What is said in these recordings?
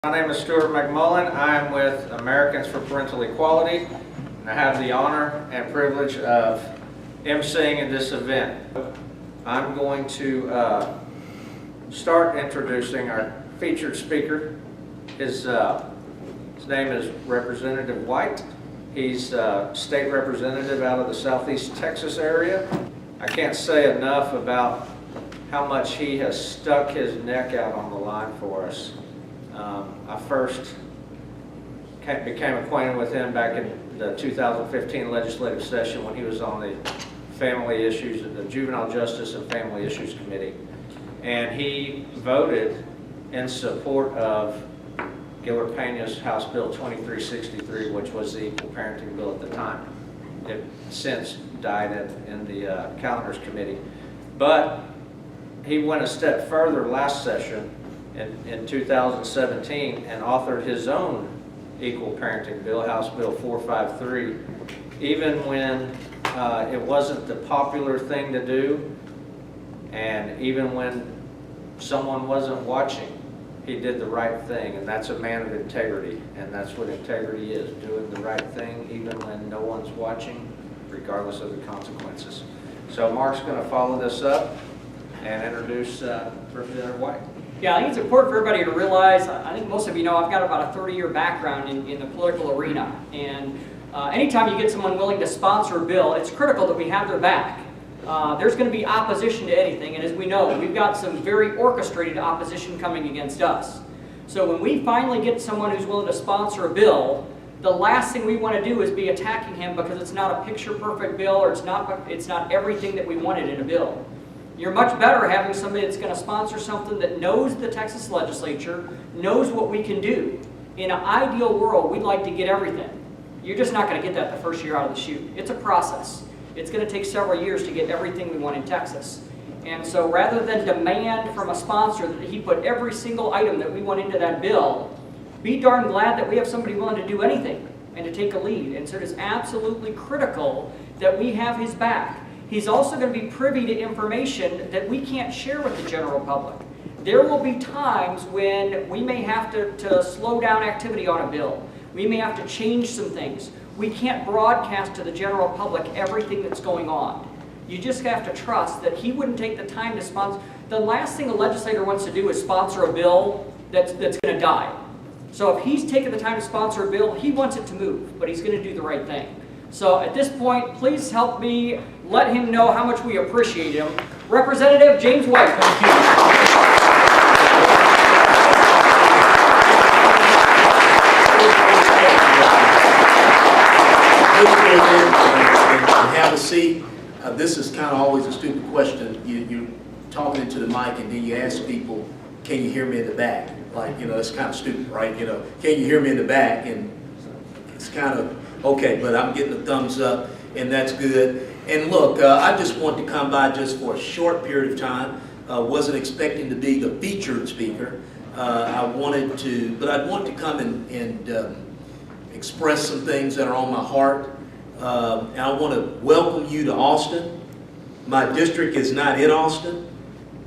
My name is Stuart McMullen. I am with Americans for Parental Equality, and I have the honor and privilege of emceeing in this event. I'm going to start introducing our featured speaker. His name is Representative White. He's state representative out of the Southeast Texas area. I can't say enough about how much he has stuck his neck out on the line for us. I first became acquainted with him back in the 2015 legislative session when he was on the Family Issues, the Juvenile Justice and Family Issues Committee. And he voted in support of Gilbert Pena's House Bill 2363, which was the equal parenting bill at the time. It since died in the Calendars Committee. But he went a step further last session in 2017 and authored his own equal parenting bill, House Bill 453, even when it wasn't the popular thing to do, and even when someone wasn't watching, he did the right thing. And that's a man of integrity, and that's what integrity is, doing the right thing even when no one's watching, regardless of the consequences. So Mark's going to follow this up and introduce Representative White. Yeah, I think it's important for everybody to realize, I think most of you know, I've got about a 30-year background in the political arena. And anytime you get someone willing to sponsor a bill, it's critical that we have their back. There's going to be opposition to anything, and as we know, we've got some very orchestrated opposition coming against us. So when we finally get someone who's willing to sponsor a bill, the last thing we want to do is be attacking him because it's not a picture-perfect bill, or it's not everything that we wanted in a bill. You're much better having somebody that's going to sponsor something that knows the Texas legislature, knows what we can do. In an ideal world, we'd like to get everything. You're just not going to get that the first year out of the chute. It's a process. It's going to take several years to get everything we want in Texas. And so rather than demand from a sponsor that he put every single item that we want into that bill, be darn glad that we have somebody willing to do anything and to take a lead. And so it is absolutely critical that we have his back. He's also going to be privy to information that we can't share with the general public. There will be times when we may have to slow down activity on a bill. We may have to change some things. We can't broadcast to the general public everything that's going on. You just have to trust that he wouldn't take the time to sponsor. The last thing a legislator wants to do is sponsor a bill that's going to die. So if he's taken the time to sponsor a bill, he wants it to move, but he's going to do the right thing. So at this point, please help me let him know how much we appreciate him. Representative Jame White, thank you. Have a seat. This is kind of always a stupid question. You're talking into the mic and then you ask people, can you hear me in the back? Like, it's kind of stupid, right? Can you hear me in the back? And it's kind of, okay, but I'm getting a thumbs up, and that's good. And look, I just want to come by just for a short period of time. Wasn't expecting to be the featured speaker. I'd want to come and express some things that are on my heart. And I want to welcome you to Austin. My district is not in Austin.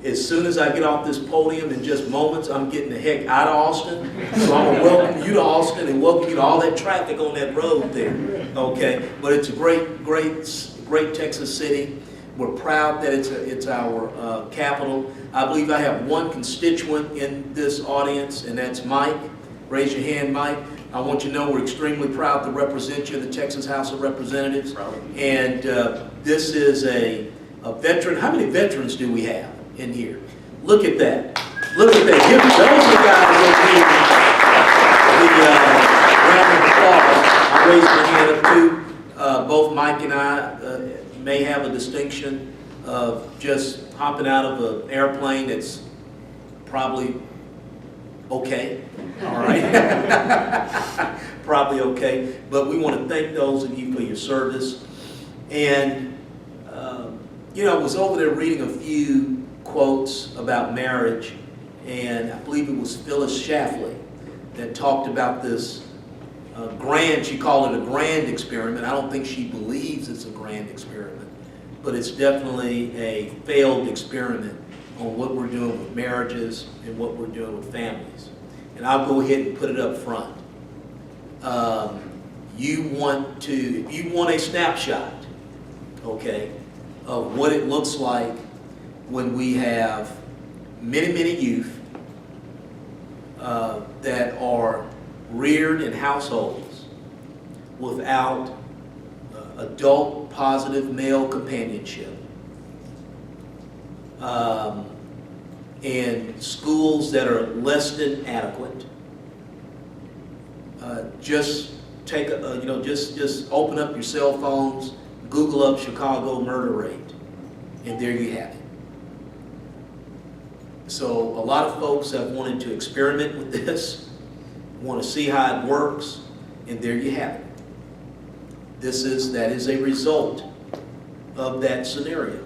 As soon as I get off this podium in just moments, I'm getting the heck out of Austin. So I'm going to welcome you to Austin and welcome you to all that traffic on that road there. Okay, but it's a great Texas city. We're proud that it's our capital. I believe I have one constituent in this audience, and that's Mike. Raise your hand, Mike. I want you to know we're extremely proud to represent you in the Texas House of Representatives. And this is a veteran. How many veterans do we have in here? Look at that. Look at that. Give those guys the round of applause. I raised my hand up too. Both Mike and I may have a distinction of just hopping out of an airplane that's probably okay. All right. Probably okay. But we want to thank those of you for your service. And, I was over there reading a few quotes about marriage, and I believe it was Phyllis Schlafly that talked about this she called it a grand experiment. I don't think she believes it's a grand experiment, but it's definitely a failed experiment on what we're doing with marriages and what we're doing with families. and I'll go ahead and put it up front. If you want a snapshot, okay, of what it looks like when we have many youth that are reared in households without adult positive male companionship, and schools that are less than adequate. Just take just open up your cell phones, Google up Chicago murder rate, and there you have it. So a lot of folks have wanted to experiment with this, want to see how it works, and there you have it. That is a result of that scenario.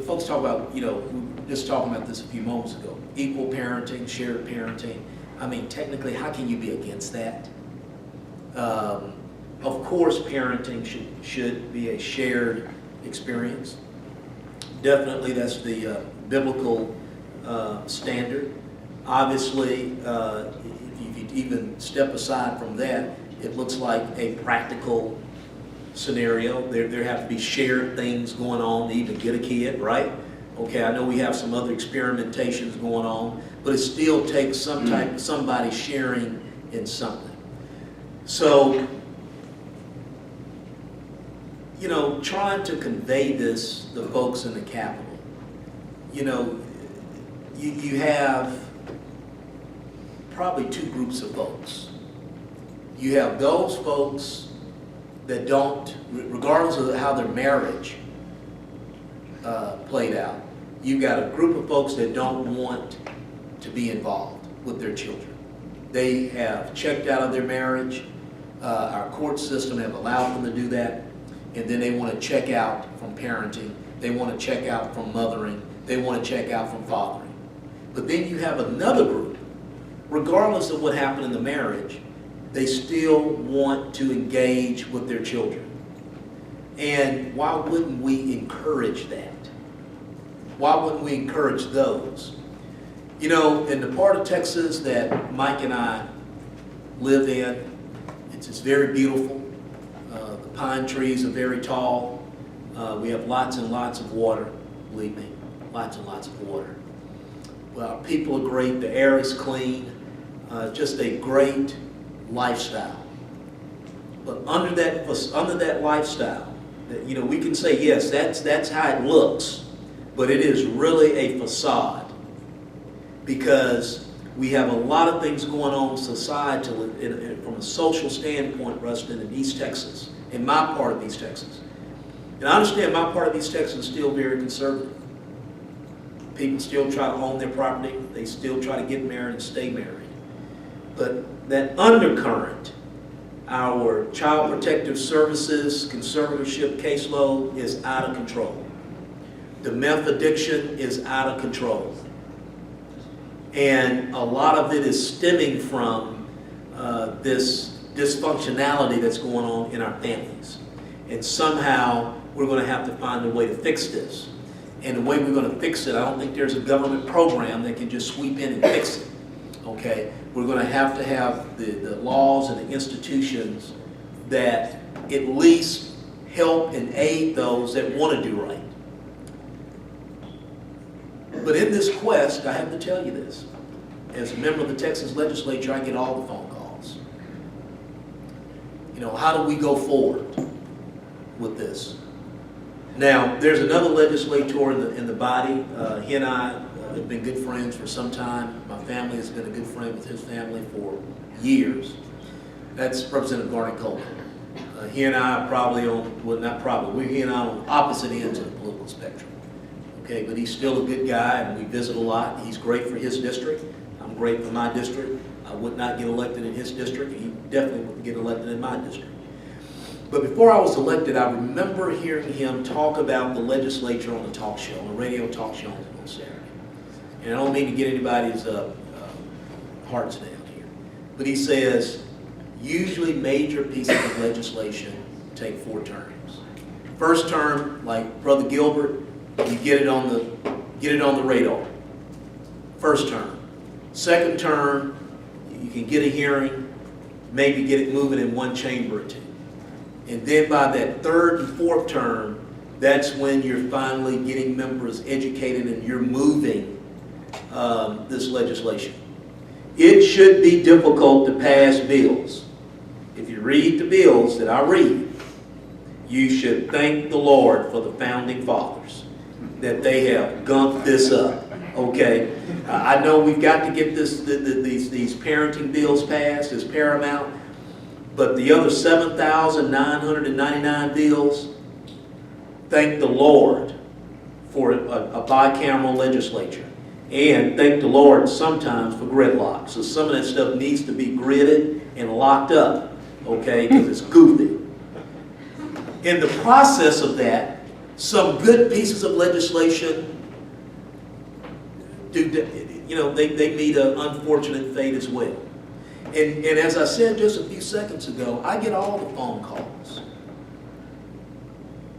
Folks talk about, we were just talking about this a few moments ago, equal parenting, shared parenting. I mean, technically, how can you be against that? Of course, parenting should be a shared experience. Definitely, that's the biblical standard. Obviously, if you even step aside from that, it looks like a practical scenario. There have to be shared things going on to even get a kid, right? Okay, I know we have some other experimentations going on, but it still takes somebody sharing in something. So, trying to convey this to folks in the Capitol, you have probably two groups of folks. You have those folks that don't, regardless of how their marriage played out, you've got a group of folks that don't want to be involved with their children. They have checked out of their marriage. Our court system have allowed them to do that, and then they want to check out from parenting. They want to check out from mothering. They want to check out from fathering. But then you have another group, regardless of what happened in the marriage, they still want to engage with their children. And why wouldn't we encourage that? Why wouldn't we encourage those? In the part of Texas that Mike and I live in, it's very beautiful. The pine trees are very tall. We have lots and lots of water, believe me, lots and lots of water. Well, people are great, the air is clean, just a great lifestyle. But under that lifestyle, we can say, yes, that's how it looks, but it is really a facade, because we have a lot of things going on societally from a social standpoint, Rustin, in East Texas, in my part of East Texas. And I understand my part of East Texas is still very conservative. People still try to own their property. They still try to get married and stay married. But that undercurrent, our Child Protective Services conservatorship caseload is out of control. The meth addiction is out of control. And a lot of it is stemming from this dysfunctionality that's going on in our families. And somehow we're going to have to find a way to fix this. And the way we're going to fix it, I don't think there's a government program that can just sweep in and fix it. Okay? We're going to have the laws and the institutions that at least help and aid those that want to do right. But in this quest, I have to tell you this. As a member of the Texas legislature, I get all the phone calls. How do we go forward with this? Now, there's another legislator in the body. He and I have been good friends for some time. My family has been a good friend with his family for years. That's Representative Garnet Coleman. He and I are probably he and I on opposite ends of the political spectrum. Okay, but he's still a good guy, and we visit a lot. He's great for his district. I'm great for my district. I would not get elected in his district. He definitely wouldn't get elected in my district. But before I was elected, I remember hearing him talk about the legislature on a talk show, on a radio talk show on Saturday. And I don't mean to get anybody's hearts down here, but he says, usually major pieces of legislation take 4 terms. First term, like Brother Gilbert, you get it on the radar. first term. Second term, you can get a hearing, maybe get it moving in one chamber or two. And then by that third and fourth term, that's when you're finally getting members educated and you're moving this legislation. It should be difficult to pass bills. If you read the bills that I read, you should thank the Lord for the founding fathers that they have gunked this up. Okay, I know we've got to get these parenting bills passed as paramount, but the other 7,999 bills, thank the Lord for a bicameral legislature. And thank the Lord sometimes for gridlock. So some of that stuff needs to be gridded and locked up, okay, because it's goofy. In the process of that, some good pieces of legislation they meet an unfortunate fate as well. And as I said just a few seconds ago, I get all the phone calls.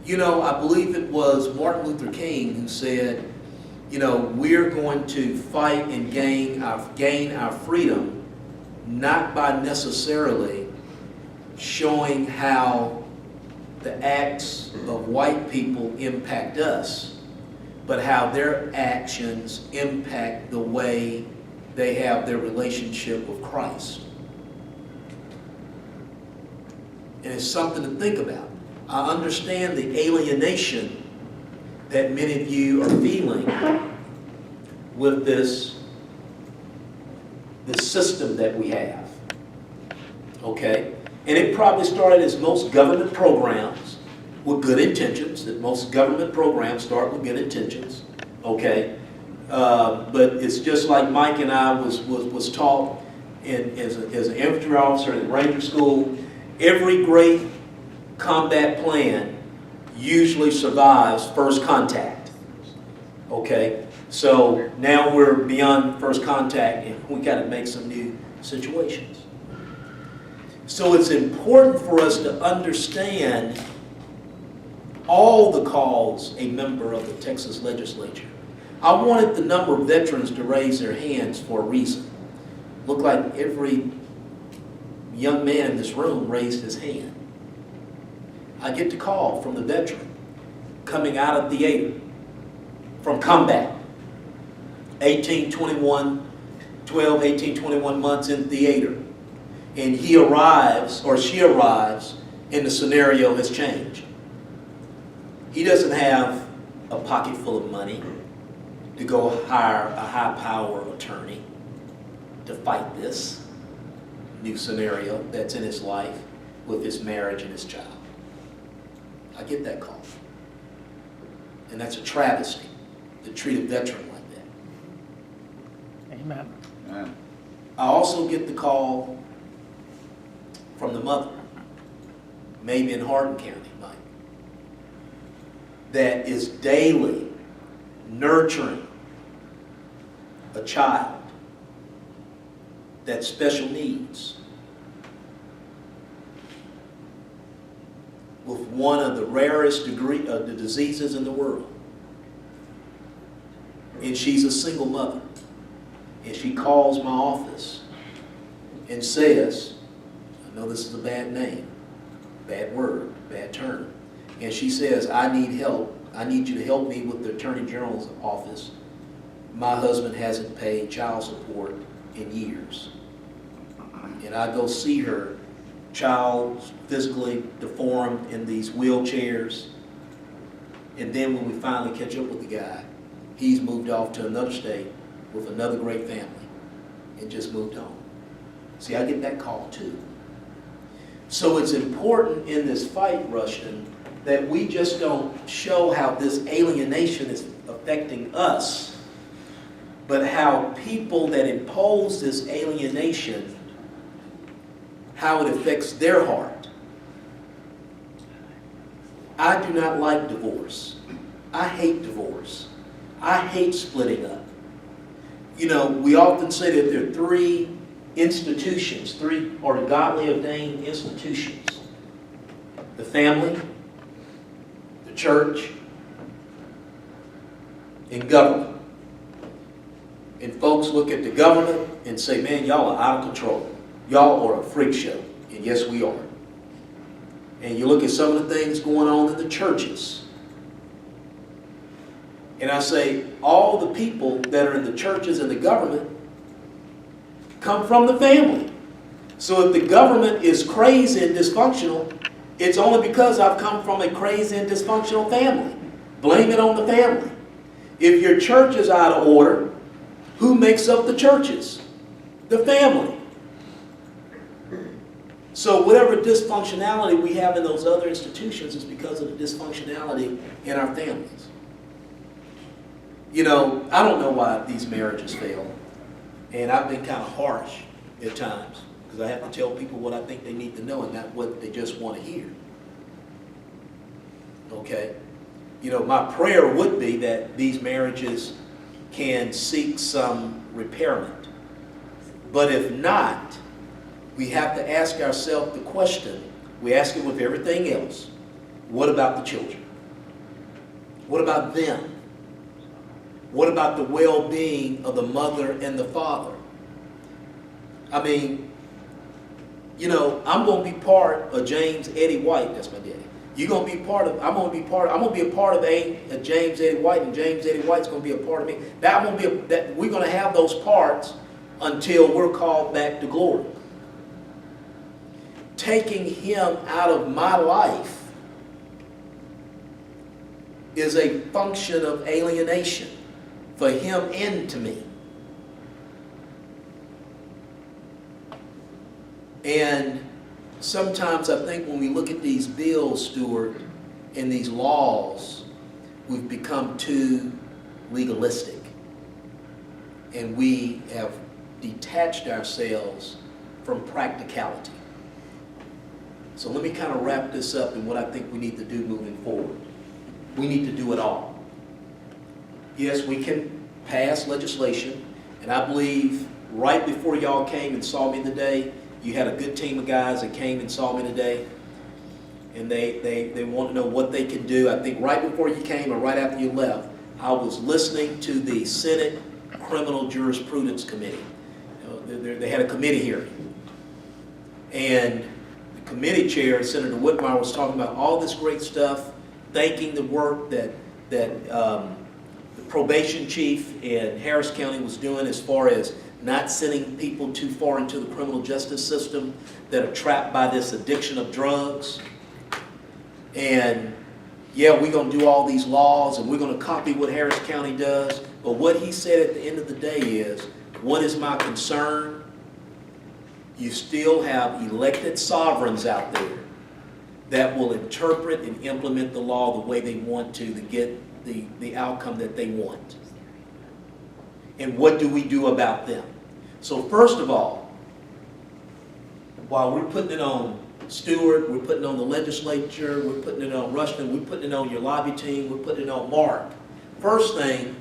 You know, I believe it was Martin Luther King who said, you know, we're going to fight and gain our freedom not by necessarily showing how the acts of white people impact us, but how their actions impact the way they have their relationship with Christ. And it's something to think about. I understand the alienation that many of you are feeling with this system that we have. Okay? And it probably started as most government programs with good intentions, that most government programs start with good intentions. Okay? But it's just like Mike and I was taught as an infantry officer in Ranger School. Every great combat plan usually survives first contact. Okay? So now we're beyond first contact and we got to make some new situations. So it's important for us to understand all the calls a member of the Texas legislature. I wanted the number of veterans to raise their hands for a reason. Looked like every young man in this room raised his hand. I get the call from the veteran coming out of theater from combat. 18, 21 months in theater. And he arrives, or she arrives, and the scenario has changed. He doesn't have a pocket full of money to go hire a high-power attorney to fight this new scenario that's in his life with his marriage and his child. I get that call. And that's a travesty to treat a veteran like that. Amen. I also get the call from the mother, maybe in Hardin County, Mike, that is daily nurturing a child that's special needs with one of the rarest the diseases in the world. And she's a single mother. And she calls my office and says, I know this is a bad name, bad word, bad term. And she says, I need help. I need you to help me with the Attorney General's office. My husband hasn't paid child support in years. And I go see her, child physically deformed in these wheelchairs. And then when we finally catch up with the guy, he's moved off to another state with another great family and just moved on. See, I get that call too. So it's important in this fight, Rushton, that we just don't show how this alienation is affecting us, but how people that impose this alienation, how it affects their heart. I do not like divorce. I hate divorce. I hate splitting up. You know, we often say that there are three institutions, three or godly ordained institutions: the family, the church, and government. And folks look at the government and say, man, y'all are out of control. Y'all are a freak show. And yes, we are. And you look at some of the things going on in the churches. And I say, all the people that are in the churches and the government come from the family. So if the government is crazy and dysfunctional, it's only because I've come from a crazy and dysfunctional family. Blame it on the family. If your church is out of order, who makes up the churches? The family. So whatever dysfunctionality we have in those other institutions is because of the dysfunctionality in our families. You know, I don't know why these marriages fail. And I've been kind of harsh at times because I have to tell people what I think they need to know and not what they just want to hear. Okay? You know, my prayer would be that these marriages can seek some repairment. But if not, we have to ask ourselves the question, we ask it with everything else, what about the children? What about them? What about the well-being of the mother and the father? I mean, you know, I'm going to be part of James Eddie White, that's my daddy. You're going to be part of, I'm going to be a part of James Eddie White, and James Eddie White's going to be a part of me. We're going to have those parts until we're called back to glory. Taking him out of my life is a function of alienation for him and to me. And sometimes I think when we look at these bills, Stuart, and these laws, we've become too legalistic. And we have detached ourselves from practicality. So let me kind of wrap this up in what I think we need to do moving forward. We need to do it all. Yes, we can pass legislation, and I believe right before y'all came and saw me today, you had a good team of guys that came and saw me today, and they want to know what they can do. I think right before you came or right after you left, I was listening to the Senate Criminal Jurisprudence Committee. They had a committee hearing, and the committee chair, Senator Whitmire, was talking about all this great stuff, thanking the work that the probation chief in Harris County was doing as far as not sending people too far into the criminal justice system that are trapped by this addiction of drugs. And yeah, we're going to do all these laws and we're going to copy what Harris County does. But what he said at the end of the day is, what is my concern? You still have elected sovereigns out there that will interpret and implement the law the way they want to get the outcome that they want. And what do we do about them? So first of all, while we're putting it on Stewart, we're putting it on the legislature, we're putting it on Rushton, we're putting it on your lobby team, we're putting it on Mark. First thing,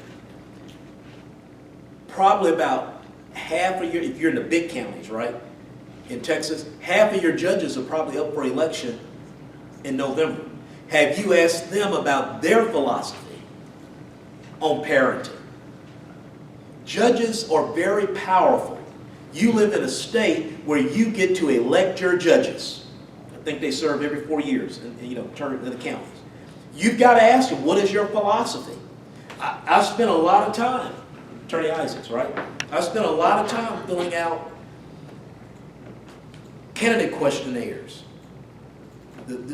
probably about half of your, if you're in the big counties, right, in Texas, half of your judges are probably up for election in November. Have you asked them about their philosophy on parenting? Judges are very powerful. You live in a state where you get to elect your judges. I think they serve every 4 years, and turn to the counties. You've got to ask them, what is your philosophy? I spent a lot of time, Attorney Isaacs, right? I spent a lot of time filling out candidate questionnaires.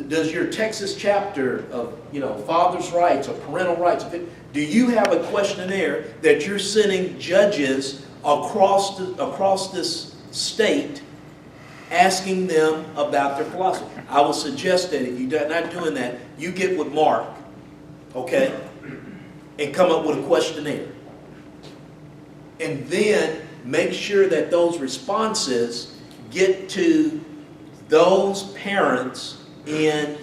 Does your Texas chapter of father's rights or parental rights, do you have a questionnaire that you're sending judges across this state asking them about their philosophy? I will suggest that if you're not doing that, you get with Mark, okay, and come up with a questionnaire. And then make sure that those responses get to those parents in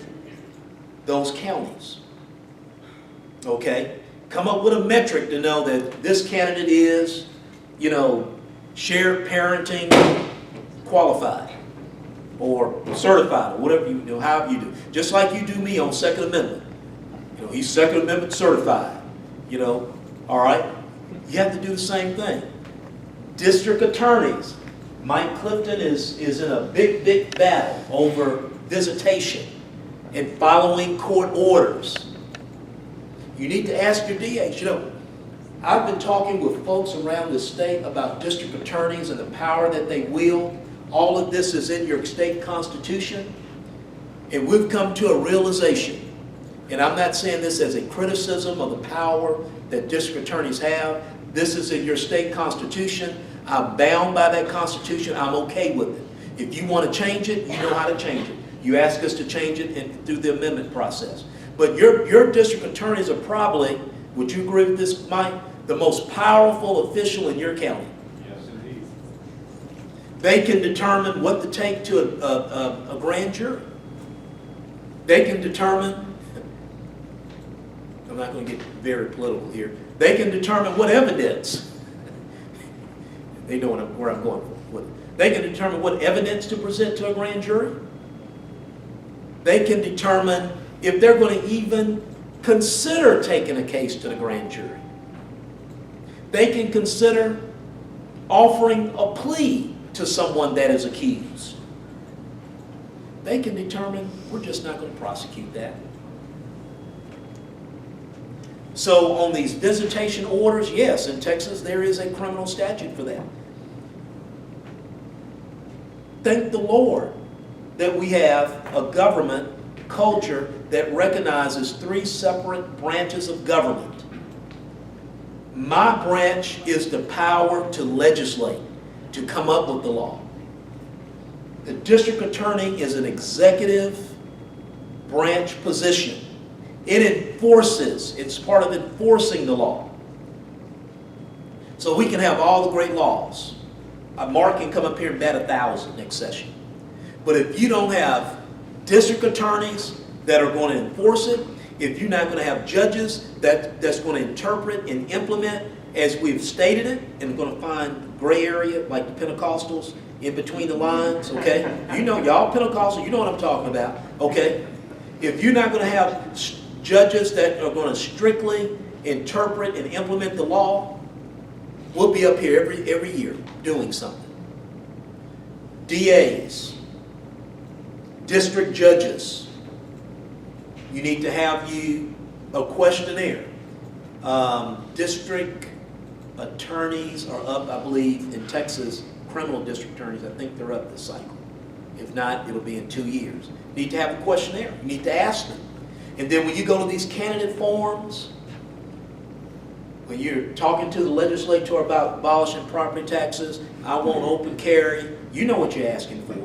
those counties. Okay? Come up with a metric to know that this candidate is, shared parenting qualified or certified or whatever however you do. Just like you do me on Second Amendment. He's Second Amendment certified. All right? You have to do the same thing. District attorneys. Mike Clifton is in a big battle over visitation and following court orders. You need to ask your DAs. You know, I've been talking with folks around the state about district attorneys and the power that they wield. All of this is in your state constitution. And we've come to a realization, and I'm not saying this as a criticism of the power that district attorneys have. This is in your state constitution. I'm bound by that constitution. I'm okay with it. If you want to change it, you know how to change it. You ask us to change it through the amendment process. But your district attorneys are probably, would you agree with this, Mike, the most powerful official in your county. Yes, indeed. They can determine what to take to a grand jury. They can determine, I'm not going to get very political here, they can determine what evidence, they know where I'm going with it. They can determine what evidence to present to a grand jury. They can determine if they're going to even consider taking a case to the grand jury. They can consider offering a plea to someone that is accused. They can determine, we're just not going to prosecute that. So on these visitation orders, yes, in Texas there is a criminal statute for that. Thank the Lord that we have a government culture that recognizes 3 separate branches of government. My branch is the power to legislate, to come up with the law. The district attorney is an executive branch position. It enforces, it's part of enforcing the law. So we can have all the great laws. Mark can come up here and bat 1,000 next session. But if you don't have district attorneys that are going to enforce it, if you're not going to have judges that's going to interpret and implement as we've stated it, and going to find gray area like the Pentecostals in between the lines, okay? You know, y'all Pentecostals, you know what I'm talking about, okay? If you're not going to have judges that are going to strictly interpret and implement the law, we'll be up here every year doing something. DAs, district judges, you need to have a questionnaire. District attorneys are up, I believe, in Texas, criminal district attorneys, I think they're up this cycle. If not, it'll be in 2 years. You need to have a questionnaire. You need to ask them. And then when you go to these candidate forums, when you're talking to the legislator about abolishing property taxes, I want open carry, you know what you're asking for.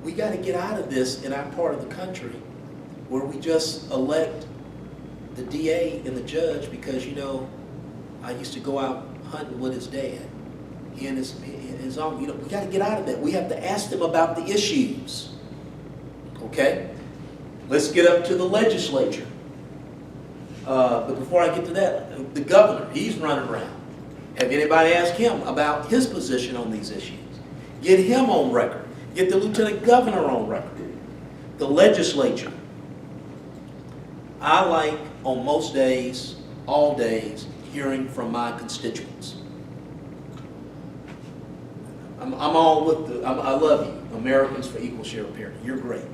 We got to get out of this in our part of the country where we just elect the DA and the judge because, you know, I used to go out hunting with his dad. He and his uncle, you know, we got to get out of that. We have to ask them about the issues. Okay? Let's get up to the legislature. But before I get to that, the governor, he's running around. Have anybody asked him about his position on these issues? Get him on record. Get the lieutenant governor on record. The legislature. I like, on most days, all days, hearing from my constituents. I'm all with I love you, Americans for Equal Share of Parenting. You're great,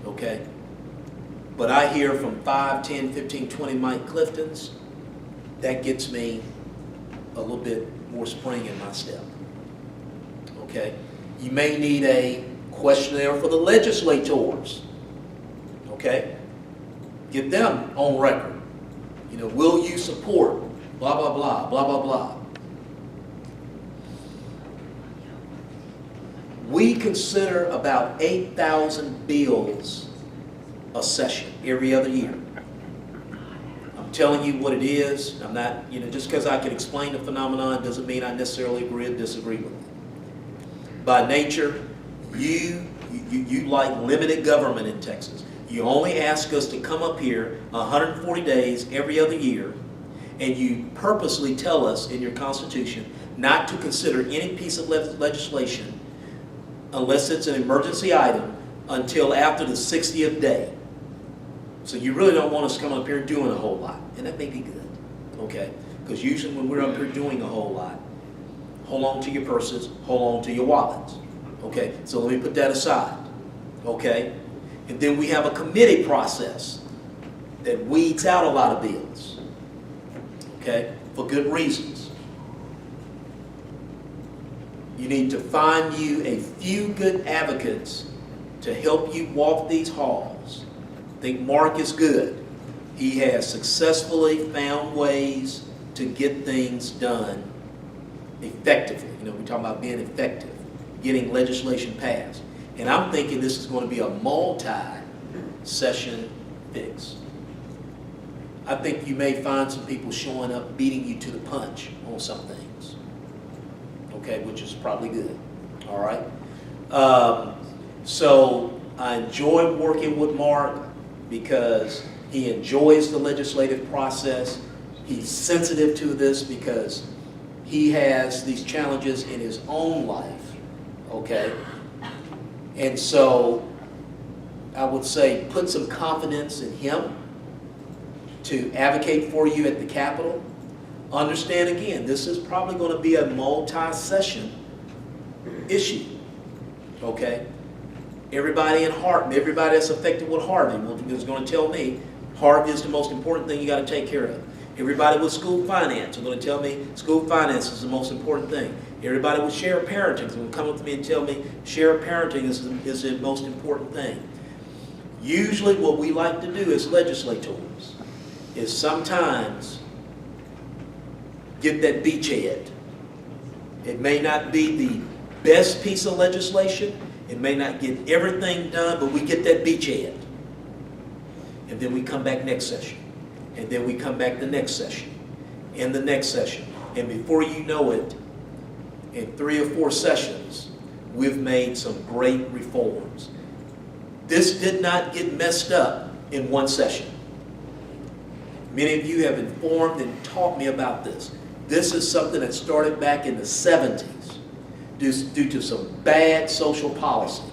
okay? But I hear from 5, 10, 15, 20 Mike Cliftons. That gets me a little bit more spring in my step, okay? You may need a questionnaire for the legislators, okay? Get them on record. You know, will you support blah, blah, blah, blah, blah, blah. We consider about 8,000 bills a session every other year. I'm telling you what it is. I'm not, you know, just because I can explain the phenomenon doesn't mean I necessarily agree or disagree with it. By nature, you like limited government in Texas. You only ask us to come up here 140 days every other year, and you purposely tell us in your Constitution not to consider any piece of legislation unless it's an emergency item until after the 60th day. So you really don't want us coming up here doing a whole lot, and that may be good, okay? Because usually when we're up here doing a whole lot, hold on to your purses, hold on to your wallets. Okay, so let me put that aside. Okay, and then we have a committee process that weeds out a lot of bills. Okay, for good reasons. You need to find you a few good advocates to help you walk these halls. I think Mark is good. He has successfully found ways to get things done effectively. You know, we're talking about being effective, getting legislation passed. And I'm thinking this is going to be a multi-session fix. I think you may find some people showing up beating you to the punch on some things. Okay, which is probably good. All right. So I enjoy working with Mark because he enjoys the legislative process. He's sensitive to this because he has these challenges in his own life. Okay. And so I would say put some confidence in him to advocate for you at the Capitol. Understand again, this is probably going to be a multi-session issue. Okay? Everybody in Harvey, everybody that's affected with Harvey is going to tell me Harvey is the most important thing you got to take care of. Everybody with school finance are going to tell me school finance is the most important thing. Everybody with shared parenting is going to come up to me and tell me shared parenting is the most important thing. Usually what we like to do as legislators is sometimes get that beachhead. It may not be the best piece of legislation. It may not get everything done, but we get that beachhead. And then we come back next session. And then we come back the next session. And the next session. And before you know it, in 3 or 4 sessions, we've made some great reforms. This did not get messed up in 1 session. Many of you have informed and taught me about this. This is something that started back in the 70s due to some bad social policy.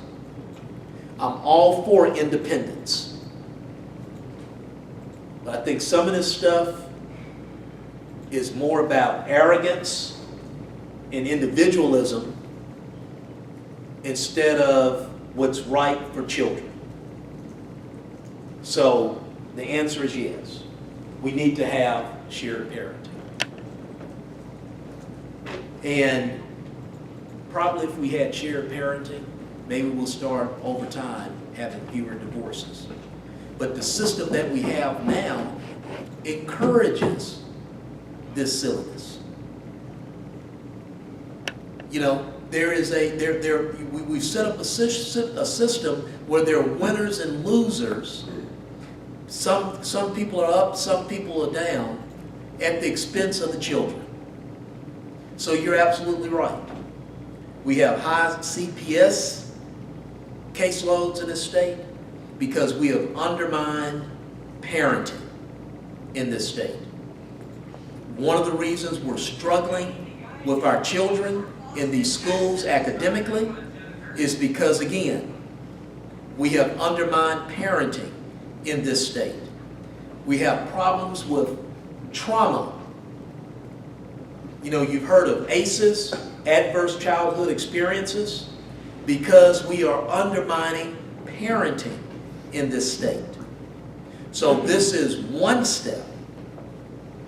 I'm all for independence. But I think some of this stuff is more about arrogance and individualism instead of what's right for children. So the answer is yes. We need to have shared parenting. And probably if we had shared parenting, maybe we'll start over time having fewer divorces. But the system that we have now encourages this silliness. You know, we've set up a system where there are winners and losers. Some people are up, some people are down at the expense of the children. So you're absolutely right. We have high CPS caseloads in this state because we have undermined parenting in this state. One of the reasons we're struggling with our children in these schools academically is because, again, we have undermined parenting in this state. We have problems with trauma. You know, you've heard of ACEs, adverse childhood experiences, because we are undermining parenting in this state. So this is one step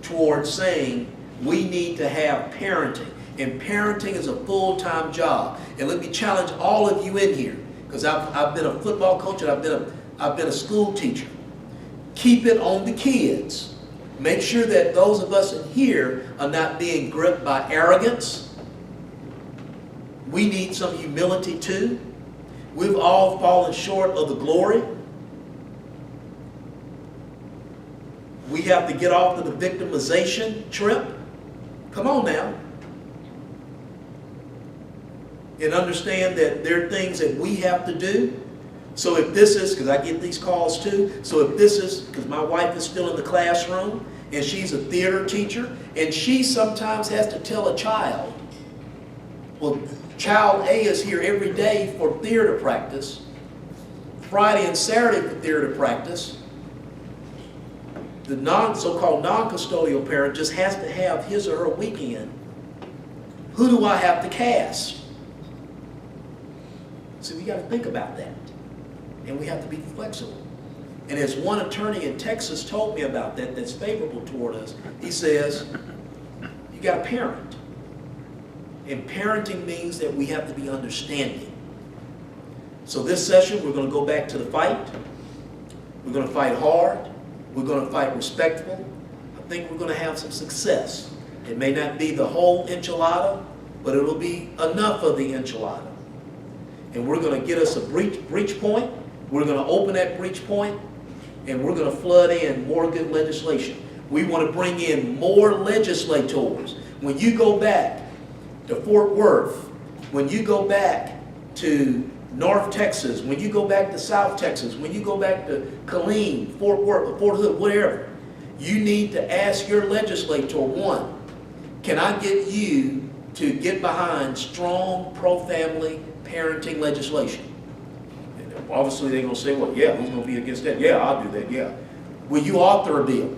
towards saying we need to have parenting. And parenting is a full-time job. And let me challenge all of you in here, because I've been a football coach and I've been a school teacher. Keep it on the kids. Make sure that those of us in here are not being gripped by arrogance. We need some humility too. We've all fallen short of the glory. We have to get off of the victimization trip. Come on now. And understand that there are things that we have to do. So if this is, because I get these calls too, so if this is, because my wife is still in the classroom, and she's a theater teacher, and she sometimes has to tell a child, well, child A is here every day for theater practice, Friday and Saturday for theater practice, The so-called non-custodial parent just has to have his or her weekend. Who do I have to cast? So we got to think about that. And we have to be flexible. And as one attorney in Texas told me about that, that's favorable toward us, he says, you got to parent. And parenting means that we have to be understanding. So this session, we're going to go back to the fight. We're going to fight hard. We're going to fight respectful. I think we're going to have some success. It may not be the whole enchilada, but it'll be enough of the enchilada. And we're going to get us a breach point. We're going to open that breach point, and we're going to flood in more good legislation. We want to bring in more legislators. When you go back to Fort Worth, when you go back to North Texas, when you go back to South Texas, when you go back to Killeen, Fort Worth, Fort Hood, whatever, you need to ask your legislator, one, can I get you to get behind strong pro-family parenting legislation? And obviously they're going to say, well, yeah, who's going to be against that? Yeah, I'll do that, yeah. Will you author a bill?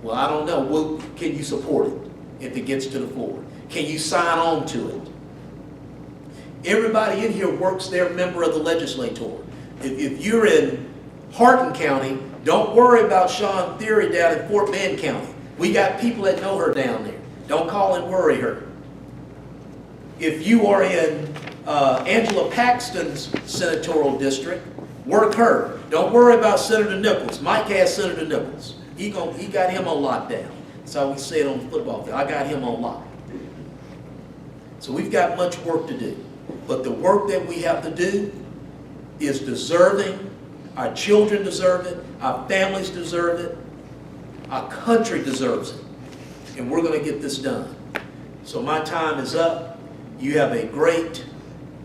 Well, I don't know. Well, can you support it if it gets to the floor? Can you sign on to it? Everybody in here works their member of the legislature. If you're in Hardin County, don't worry about Sean Theory down in Fort Bend County. We got people that know her down there. Don't call and worry her. If you are in Angela Paxton's senatorial district, work her. Don't worry about Senator Nichols. Mike has Senator Nichols. He got him on lockdown. That's how we say it on the football field. I got him on lock. So we've got much work to do. But the work that we have to do is deserving. Our children deserve it. Our families deserve it. Our country deserves it. And we're going to get this done. So my time is up. You have a great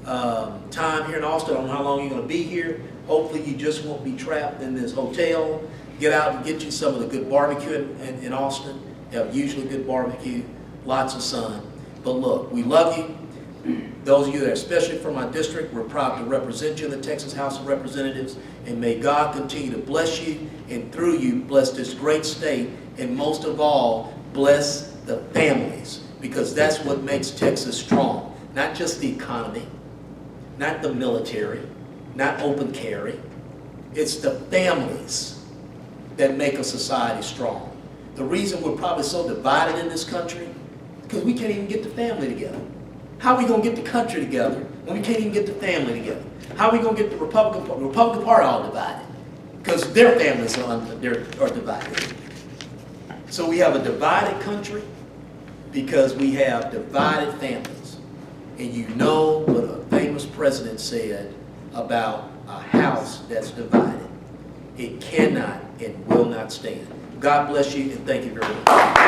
time here in Austin. I don't know how long you're going to be here. Hopefully you just won't be trapped in this hotel. Get out and get you some of the good barbecue in Austin. They have usually good barbecue, lots of sun. But look, we love you. Those of you that are especially from my district, we're proud to represent you in the Texas House of Representatives. And may God continue to bless you, and through you bless this great state, and most of all, bless the families, because that's what makes Texas strong. Not just the economy, not the military, not open carry. It's the families that make a society strong. The reason we're probably so divided in this country, because we can't even get the family together. How are we going to get the country together when we can't even get the family together? How are we going to get the Republican Party all divided? Because their families are divided. So we have a divided country because we have divided families. And you know what a famous president said about a house that's divided. It cannot and will not stand. God bless you, and thank you very much.